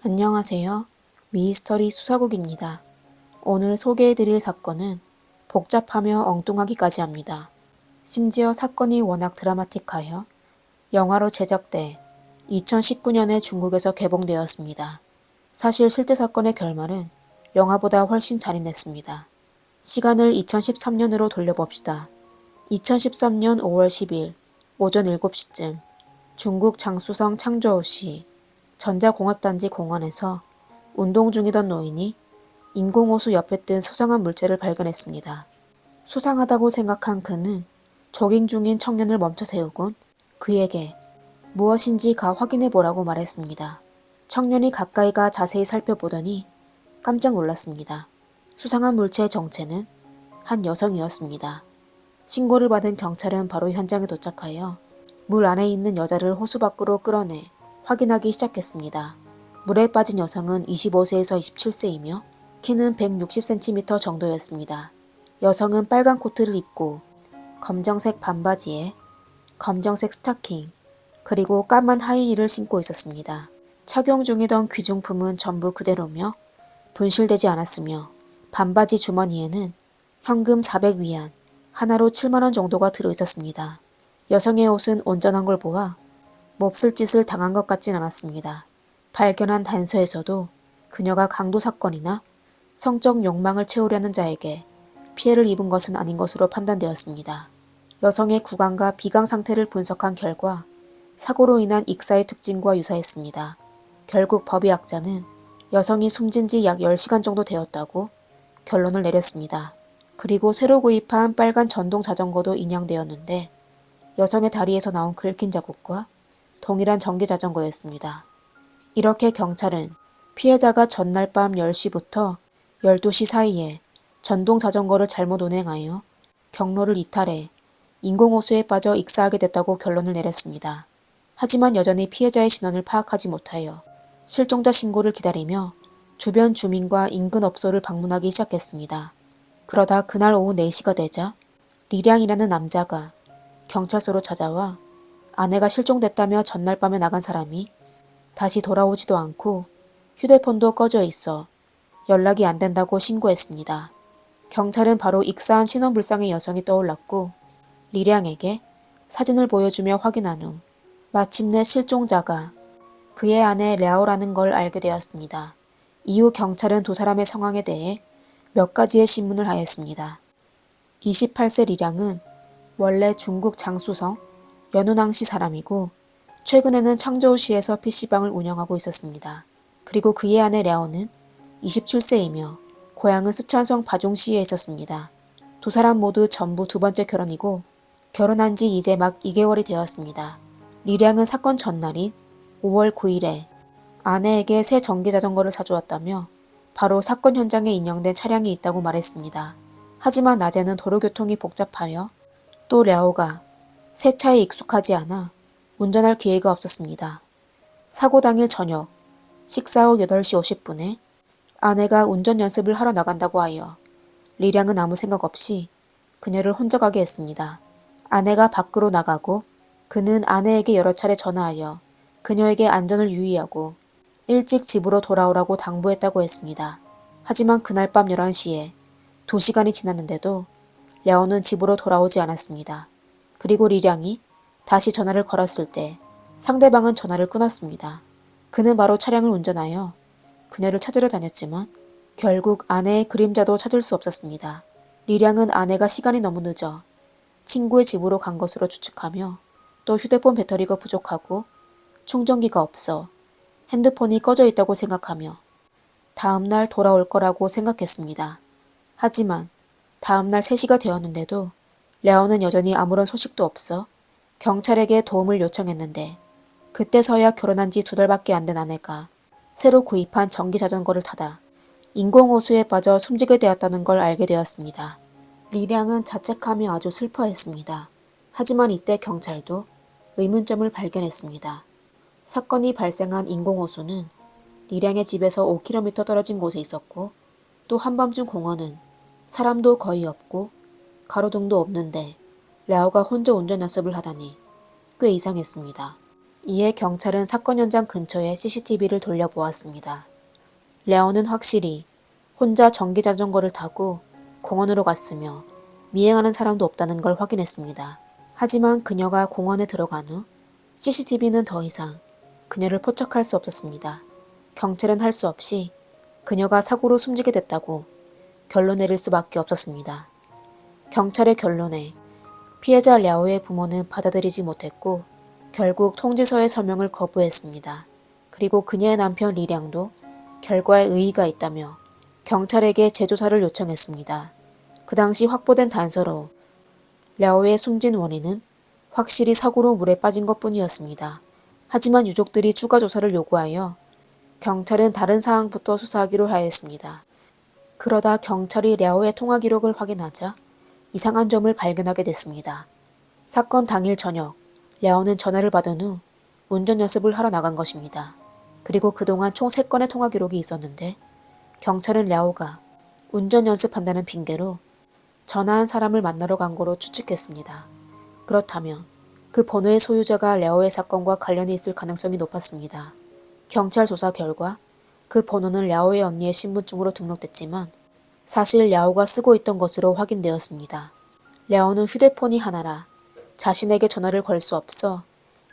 안녕하세요. 미스터리 수사국입니다. 오늘 소개해드릴 사건은 복잡하며 엉뚱하기까지 합니다. 심지어 사건이 워낙 드라마틱하여 영화로 제작돼 2019년에 중국에서 개봉되었습니다. 사실 실제 사건의 결말은 영화보다 훨씬 잔인했습니다. 시간을 2013년으로 돌려봅시다. 2013년 5월 10일 오전 7시쯤 중국 장쑤성 창저우시 전자공업단지 공원에서 운동 중이던 노인이 인공호수 옆에 뜬 수상한 물체를 발견했습니다. 수상하다고 생각한 그는 조깅 중인 청년을 멈춰 세우곤 그에게 무엇인지 가 확인해보라고 말했습니다. 청년이 가까이 가 자세히 살펴보더니 깜짝 놀랐습니다. 수상한 물체의 정체는 한 여성이었습니다. 신고를 받은 경찰은 바로 현장에 도착하여 물 안에 있는 여자를 호수 밖으로 끌어내 확인하기 시작했습니다. 물에 빠진 여성은 25세에서 27세이며 키는 160cm 정도였습니다. 여성은 빨간 코트를 입고 검정색 반바지에 검정색 스타킹 그리고 까만 하이힐을 신고 있었습니다. 착용 중이던 귀중품은 전부 그대로며 분실되지 않았으며 반바지 주머니에는 현금 400위안 하나로 7만원 정도가 들어있었습니다. 여성의 옷은 온전한 걸 보아 몹쓸 짓을 당한 것 같진 않았습니다. 발견한 단서에서도 그녀가 강도 사건이나 성적 욕망을 채우려는 자에게 피해를 입은 것은 아닌 것으로 판단되었습니다. 여성의 구강과 비강 상태를 분석한 결과 사고로 인한 익사의 특징과 유사했습니다. 결국 법의학자는 여성이 숨진 지 약 10시간 정도 되었다고 결론을 내렸습니다. 그리고 새로 구입한 빨간 전동 자전거도 인양되었는데 여성의 다리에서 나온 긁힌 자국과 동일한 전기 자전거였습니다. 이렇게 경찰은 피해자가 전날 밤 10시부터 12시 사이에 전동 자전거를 잘못 운행하여 경로를 이탈해 인공호수에 빠져 익사하게 됐다고 결론을 내렸습니다. 하지만 여전히 피해자의 신원을 파악하지 못하여 실종자 신고를 기다리며 주변 주민과 인근 업소를 방문하기 시작했습니다. 그러다 그날 오후 4시가 되자 리량이라는 남자가 경찰서로 찾아와 아내가 실종됐다며 전날 밤에 나간 사람이 다시 돌아오지도 않고 휴대폰도 꺼져 있어 연락이 안 된다고 신고했습니다. 경찰은 바로 익사한 신원불상의 여성이 떠올랐고 리량에게 사진을 보여주며 확인한 후 마침내 실종자가 그의 아내 랴오라는 걸 알게 되었습니다. 이후 경찰은 두 사람의 상황에 대해 몇 가지의 신문을 하였습니다. 28세 리량은 원래 중국 장쑤성 연운항시 사람이고 최근에는 창저우시에서 PC방을 운영하고 있었습니다. 그리고 그의 아내 랴오는 27세이며 고향은 쓰촨성 바중시에 있었습니다. 두 사람 모두 전부 두 번째 결혼이고 결혼한 지 이제 막 2개월이 되었습니다. 리량은 사건 전날인 5월 9일에 아내에게 새 전기자전거를 사주었다며 바로 사건 현장에 인양된 차량이 있다고 말했습니다. 하지만 낮에는 도로교통이 복잡하여 또 랴오가 새 차에 익숙하지 않아 운전할 기회가 없었습니다. 사고 당일 저녁 식사 후 8시 50분에 아내가 운전 연습을 하러 나간다고 하여 리량은 아무 생각 없이 그녀를 혼자 가게 했습니다. 아내가 밖으로 나가고 그는 아내에게 여러 차례 전화하여 그녀에게 안전을 유의하고 일찍 집으로 돌아오라고 당부했다고 했습니다. 하지만 그날 밤 11시에 2시간이 지났는데도 랴오는 집으로 돌아오지 않았습니다. 그리고 리량이 다시 전화를 걸었을 때 상대방은 전화를 끊었습니다. 그는 바로 차량을 운전하여 그녀를 찾으러 다녔지만 결국 아내의 그림자도 찾을 수 없었습니다. 리량은 아내가 시간이 너무 늦어 친구의 집으로 간 것으로 추측하며 또 휴대폰 배터리가 부족하고 충전기가 없어 핸드폰이 꺼져 있다고 생각하며 다음날 돌아올 거라고 생각했습니다. 하지만 다음날 3시가 되었는데도 랴오는 여전히 아무런 소식도 없어 경찰에게 도움을 요청했는데 그때서야 결혼한 지 2달밖에 안 된 아내가 새로 구입한 전기자전거를 타다 인공호수에 빠져 숨지게 되었다는 걸 알게 되었습니다. 리량은 자책하며 아주 슬퍼했습니다. 하지만 이때 경찰도 의문점을 발견했습니다. 사건이 발생한 인공호수는 리량의 집에서 5km 떨어진 곳에 있었고 또 한밤중 공원은 사람도 거의 없고 가로등도 없는데 랴오가 혼자 운전 연습을 하다니 꽤 이상했습니다. 이에 경찰은 사건 현장 근처에 CCTV를 돌려보았습니다. 랴오는 확실히 혼자 전기 자전거를 타고 공원으로 갔으며 미행하는 사람도 없다는 걸 확인했습니다. 하지만 그녀가 공원에 들어간 후 CCTV는 더 이상 그녀를 포착할 수 없었습니다. 경찰은 할 수 없이 그녀가 사고로 숨지게 됐다고 결론 내릴 수밖에 없었습니다. 경찰의 결론에 피해자 랴오의 부모는 받아들이지 못했고 결국 통지서의 서명을 거부했습니다. 그리고 그녀의 남편 리량도 결과에 의의가 있다며 경찰에게 재조사를 요청했습니다. 그 당시 확보된 단서로 랴오의 숨진 원인은 확실히 사고로 물에 빠진 것뿐이었습니다. 하지만 유족들이 추가 조사를 요구하여 경찰은 다른 사항부터 수사하기로 하였습니다. 그러다 경찰이 랴오의 통화 기록을 확인하자 이상한 점을 발견하게 됐습니다. 사건 당일 저녁, 랴오는 전화를 받은 후 운전 연습을 하러 나간 것입니다. 그리고 그동안 총 3건의 통화 기록이 있었는데 경찰은 랴오가 운전 연습한다는 핑계로 전화한 사람을 만나러 간 거로 추측했습니다. 그렇다면 그 번호의 소유자가 랴오의 사건과 관련이 있을 가능성이 높았습니다. 경찰 조사 결과 그 번호는 랴오의 언니의 신분증으로 등록됐지만 사실 랴오가 쓰고 있던 것으로 확인되었습니다. 랴오는 휴대폰이 하나라 자신에게 전화를 걸 수 없어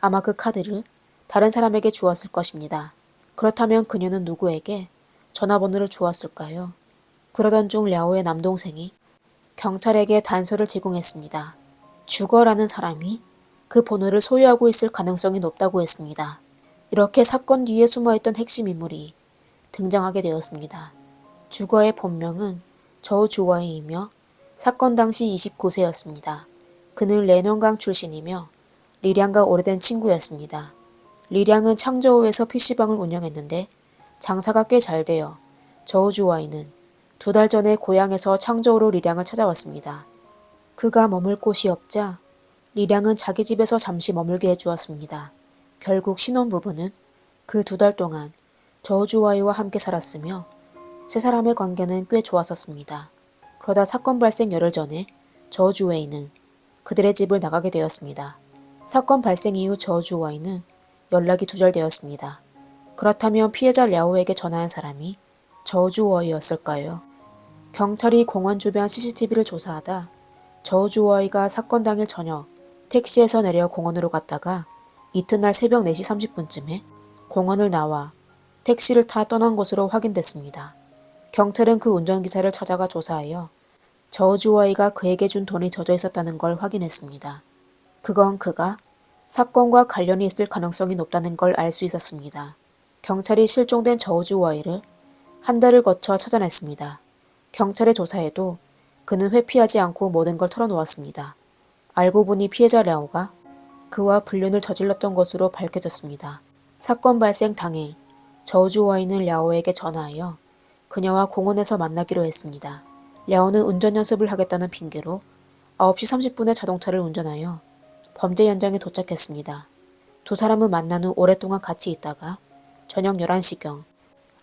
아마 그 카드를 다른 사람에게 주었을 것입니다. 그렇다면 그녀는 누구에게 전화번호를 주었을까요? 그러던 중 랴오의 남동생이 경찰에게 단서를 제공했습니다. 주거라는 사람이 그 번호를 소유하고 있을 가능성이 높다고 했습니다. 이렇게 사건 뒤에 숨어있던 핵심 인물이 등장하게 되었습니다. 주거의 본명은 저우주워이이며 사건 당시 29세였습니다. 그는 레논강 출신이며 리량과 오래된 친구였습니다. 리량은 창저우에서 PC방을 운영했는데 장사가 꽤 잘 되어 저우주와이는 2달 전에 고향에서 창저우로 리량을 찾아왔습니다. 그가 머물 곳이 없자 리량은 자기 집에서 잠시 머물게 해주었습니다. 결국 신혼부부는 그 2달 동안 저우주와이와 함께 살았으며 세 사람의 관계는 꽤 좋았었습니다. 그러다 사건 발생 열흘 전에 저우주웨이는 그들의 집을 나가게 되었습니다. 사건 발생 이후 저우주와이는 연락이 두절되었습니다. 그렇다면 피해자 랴오에게 전화한 사람이 저우주워이였을까요? 경찰이 공원 주변 CCTV를 조사하다 저우주워이가 사건 당일 저녁 택시에서 내려 공원으로 갔다가 이튿날 새벽 4시 30분쯤에 공원을 나와 택시를 타 떠난 것으로 확인됐습니다. 경찰은 그 운전기사를 찾아가 조사하여 저우주워이가 그에게 준 돈이 젖어 있었다는 걸 확인했습니다. 그건 그가 사건과 관련이 있을 가능성이 높다는 걸 알 수 있었습니다. 경찰이 실종된 저우주워이를 한 달을 거쳐 찾아냈습니다. 경찰의 조사에도 그는 회피하지 않고 모든 걸 털어놓았습니다. 알고 보니 피해자 랴오가 그와 불륜을 저질렀던 것으로 밝혀졌습니다. 사건 발생 당일 저우주워이는 랴오에게 전화하여 그녀와 공원에서 만나기로 했습니다. 랴오는 운전 연습을 하겠다는 핑계로 9시 30분에 자동차를 운전하여 범죄 현장에 도착했습니다. 두 사람은 만난 후 오랫동안 같이 있다가 저녁 11시경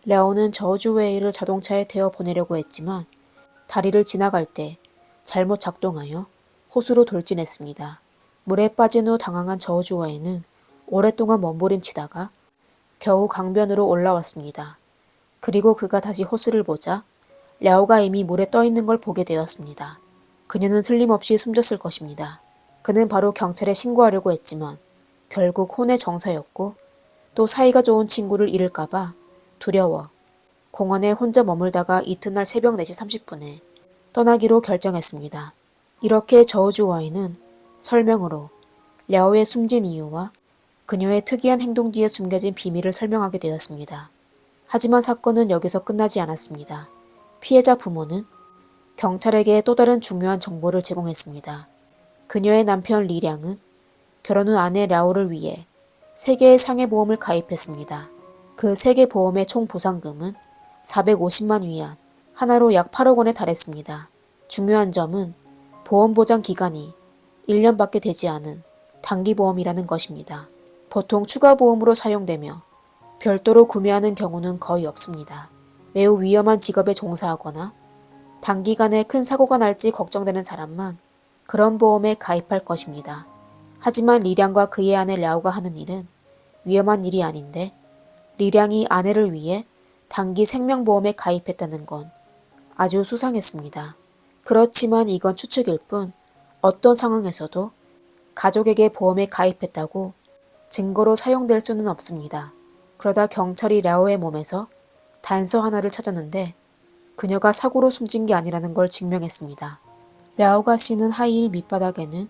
랴오는 저우주웨이를 자동차에 태워 보내려고 했지만 다리를 지나갈 때 잘못 작동하여 호수로 돌진했습니다. 물에 빠진 후 당황한 저우주웨이는 오랫동안 몸부림치다가 겨우 강변으로 올라왔습니다. 그리고 그가 다시 호수를 보자 랴오가 이미 물에 떠 있는 걸 보게 되었습니다. 그녀는 틀림없이 숨졌을 것입니다. 그는 바로 경찰에 신고하려고 했지만 결국 혼의 정사였고 또 사이가 좋은 친구를 잃을까봐 두려워 공원에 혼자 머물다가 이튿날 새벽 4시 30분에 떠나기로 결정했습니다. 이렇게 저우주와이는 설명으로 랴오의 숨진 이유와 그녀의 특이한 행동 뒤에 숨겨진 비밀을 설명하게 되었습니다. 하지만 사건은 여기서 끝나지 않았습니다. 피해자 부모는 경찰에게 또 다른 중요한 정보를 제공했습니다. 그녀의 남편 리량은 결혼 후 아내 랴오를 위해 3개의 상해보험을 가입했습니다. 그 3개 보험의 총 보상금은 450만 위안, 하나로 약 8억 원에 달했습니다. 중요한 점은 보험 보장 기간이 1년밖에 되지 않은 단기보험이라는 것입니다. 보통 추가 보험으로 사용되며 별도로 구매하는 경우는 거의 없습니다. 매우 위험한 직업에 종사하거나 단기간에 큰 사고가 날지 걱정되는 사람만 그런 보험에 가입할 것입니다. 하지만 리량과 그의 아내 랴오가 하는 일은 위험한 일이 아닌데 리량이 아내를 위해 단기 생명보험에 가입했다는 건 아주 수상했습니다. 그렇지만 이건 추측일 뿐 어떤 상황에서도 가족에게 보험에 가입했다고 증거로 사용될 수는 없습니다. 그러다 경찰이 랴오의 몸에서 단서 하나를 찾았는데 그녀가 사고로 숨진 게 아니라는 걸 증명했습니다. 랴오가 씌는 하이힐 밑바닥에는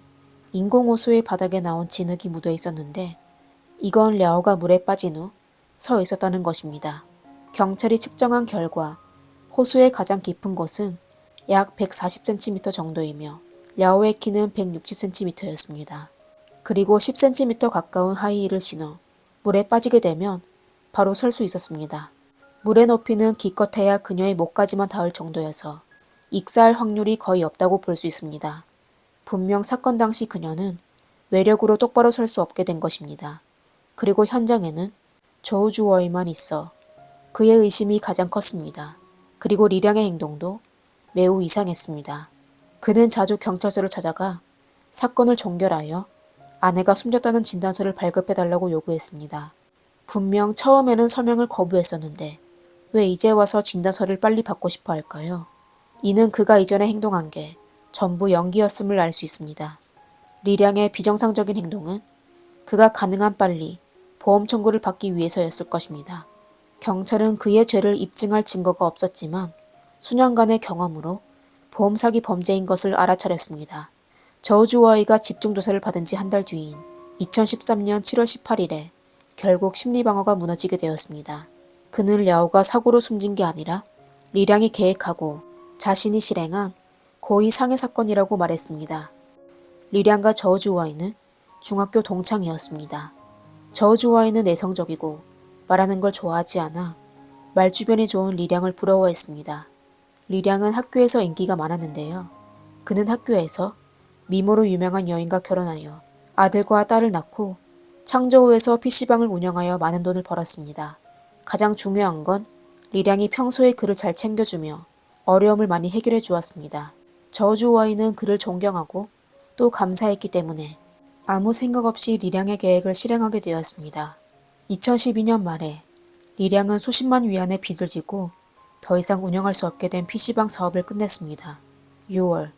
인공호수의 바닥에 나온 진흙이 묻어 있었는데 이건 랴오가 물에 빠진 후 서 있었다는 것입니다. 경찰이 측정한 결과 호수의 가장 깊은 곳은 약 140cm 정도이며 랴오의 키는 160cm였습니다. 그리고 10cm 가까운 하이힐을 신어 물에 빠지게 되면 바로 설 수 있었습니다. 물의 높이는 기껏해야 그녀의 목까지만 닿을 정도여서 익사할 확률이 거의 없다고 볼 수 있습니다. 분명 사건 당시 그녀는 외력으로 똑바로 설 수 없게 된 것입니다. 그리고 현장에는 저우주워이만 있어 그의 의심이 가장 컸습니다. 그리고 리량의 행동도 매우 이상했습니다. 그는 자주 경찰서를 찾아가 사건을 종결하여 아내가 숨졌다는 진단서를 발급해달라고 요구했습니다. 분명 처음에는 서명을 거부했었는데 왜 이제 와서 진단서를 빨리 받고 싶어 할까요? 이는 그가 이전에 행동한 게 전부 연기였음을 알 수 있습니다. 리량의 비정상적인 행동은 그가 가능한 빨리 보험 청구를 받기 위해서였을 것입니다. 경찰은 그의 죄를 입증할 증거가 없었지만 수년간의 경험으로 보험 사기 범죄인 것을 알아차렸습니다. 저우주워이가 집중조사를 받은 지 한 달 뒤인 2013년 7월 18일에 결국 심리방어가 무너지게 되었습니다. 그는 랴오가 사고로 숨진 게 아니라 리량이 계획하고 자신이 실행한 고의 상해 사건이라고 말했습니다. 리량과 저우주워이는 중학교 동창이었습니다. 저우주워이는 내성적이고 말하는 걸 좋아하지 않아 말주변이 좋은 리량을 부러워했습니다. 리량은 학교에서 인기가 많았는데요. 그는 학교에서 미모로 유명한 여인과 결혼하여 아들과 딸을 낳고 창저우에서 PC방을 운영하여 많은 돈을 벌었습니다. 가장 중요한 건 리량이 평소에 그를 잘 챙겨주며 어려움을 많이 해결해 주었습니다. 저우주워이는 그를 존경하고 또 감사했기 때문에 아무 생각 없이 리량의 계획을 실행하게 되었습니다. 2012년 말에 리량은 수십만 위안의 빚을 지고 더 이상 운영할 수 없게 된 PC방 사업을 끝냈습니다. 6월,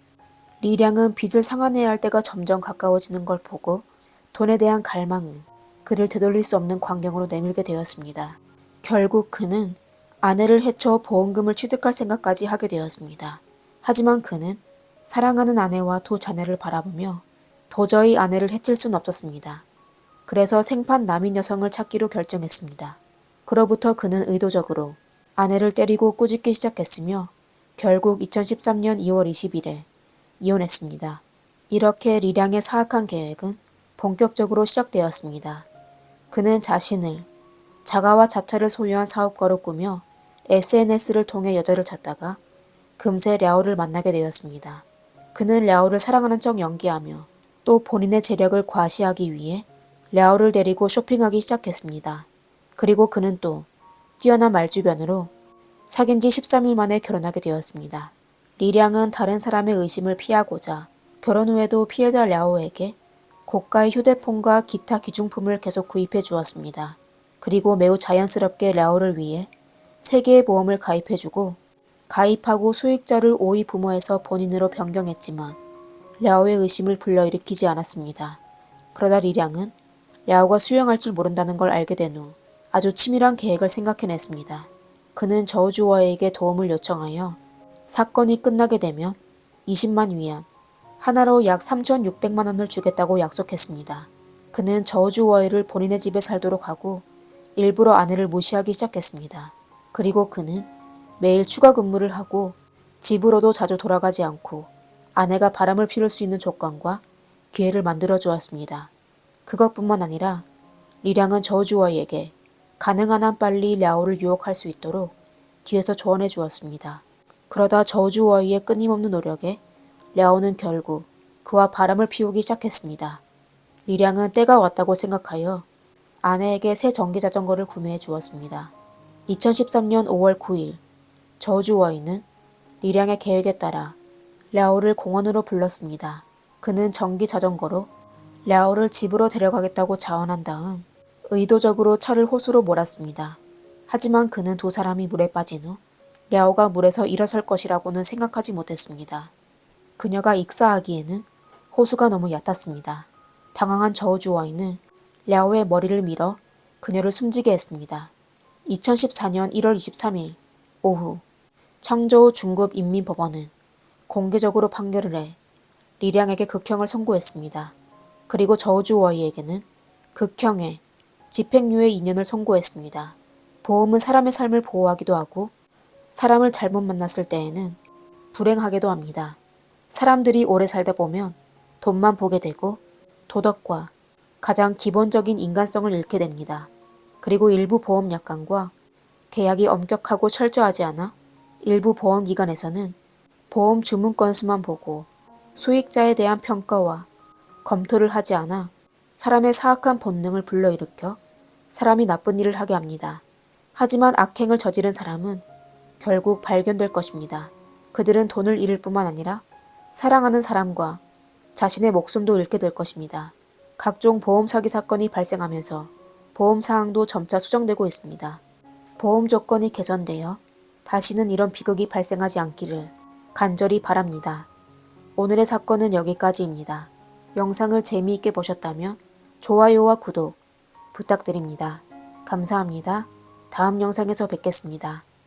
리량은 빚을 상환해야 할 때가 점점 가까워지는 걸 보고 돈에 대한 갈망은 그를 되돌릴 수 없는 광경으로 내밀게 되었습니다. 결국 그는 아내를 해쳐 보험금을 취득할 생각까지 하게 되었습니다. 하지만 그는 사랑하는 아내와 두 자녀를 바라보며 도저히 아내를 해칠 수는 없었습니다. 그래서 생판 남인 여성을 찾기로 결정했습니다. 그로부터 그는 의도적으로 아내를 때리고 꾸짖기 시작했으며 결국 2013년 2월 20일에 이혼했습니다. 이렇게 리량의 사악한 계획은 본격적으로 시작되었습니다. 그는 자신을 자가와 자차를 소유한 사업가로 꾸며 SNS를 통해 여자를 찾다가 금세 랴오를 만나게 되었습니다. 그는 랴오를 사랑하는 척 연기하며 또 본인의 재력을 과시하기 위해 랴오를 데리고 쇼핑하기 시작했습니다. 그리고 그는 또 뛰어난 말주변으로 사귄 지 13일 만에 결혼하게 되었습니다. 리량은 다른 사람의 의심을 피하고자 결혼 후에도 피해자 랴오에게 고가의 휴대폰과 기타 기중품을 계속 구입해 주었습니다. 그리고 매우 자연스럽게 랴오를 위해 3개의 보험을 가입해주고 가입하고 수익자를 오이 부모해서 본인으로 변경했지만 랴오의 의심을 불러일으키지 않았습니다. 그러다 리량은 랴오가 수영할 줄 모른다는 걸 알게 된 후 아주 치밀한 계획을 생각해냈습니다. 그는 저우주워에게 도움을 요청하여 사건이 끝나게 되면 20만 위안, 하나로 약 3,600만 원을 주겠다고 약속했습니다. 그는 저우주워이를 본인의 집에 살도록 하고 일부러 아내를 무시하기 시작했습니다. 그리고 그는 매일 추가 근무를 하고 집으로도 자주 돌아가지 않고 아내가 바람을 피울 수 있는 조건과 기회를 만들어 주었습니다. 그것뿐만 아니라 리량은 저우주워이에게 가능한 한 빨리 랴오를 유혹할 수 있도록 뒤에서 조언해 주었습니다. 그러다 저우주워이의 끊임없는 노력에 랴오는 결국 그와 바람을 피우기 시작했습니다. 리량은 때가 왔다고 생각하여 아내에게 새 전기자전거를 구매해 주었습니다. 2013년 5월 9일 저우주워이는 리량의 계획에 따라 랴오를 공원으로 불렀습니다. 그는 전기자전거로 랴오를 집으로 데려가겠다고 자원한 다음 의도적으로 철을 호수로 몰았습니다. 하지만 그는 두 사람이 물에 빠진 후 랴오가 물에서 일어설 것이라고는 생각하지 못했습니다. 그녀가 익사하기에는 호수가 너무 얕았습니다. 당황한 저우주워이는 랴오의 머리를 밀어 그녀를 숨지게 했습니다. 2014년 1월 23일 오후 청저우 중급인민법원은 공개적으로 판결을 해 리량에게 극형을 선고했습니다. 그리고 저우주워이에게는 극형의 집행유예 2년을 선고했습니다. 보험은 사람의 삶을 보호하기도 하고 사람을 잘못 만났을 때에는 불행하게도 합니다. 사람들이 오래 살다 보면 돈만 보게 되고 도덕과 가장 기본적인 인간성을 잃게 됩니다. 그리고 일부 보험 약관과 계약이 엄격하고 철저하지 않아 일부 보험기관에서는 보험 주문 건수만 보고 수익자에 대한 평가와 검토를 하지 않아 사람의 사악한 본능을 불러일으켜 사람이 나쁜 일을 하게 합니다. 하지만 악행을 저지른 사람은 결국 발견될 것입니다. 그들은 돈을 잃을 뿐만 아니라 사랑하는 사람과 자신의 목숨도 잃게 될 것입니다. 각종 보험 사기 사건이 발생하면서 보험 사항도 점차 수정되고 있습니다. 보험 조건이 개선되어 다시는 이런 비극이 발생하지 않기를 간절히 바랍니다. 오늘의 사건은 여기까지입니다. 영상을 재미있게 보셨다면 좋아요와 구독 부탁드립니다. 감사합니다. 다음 영상에서 뵙겠습니다.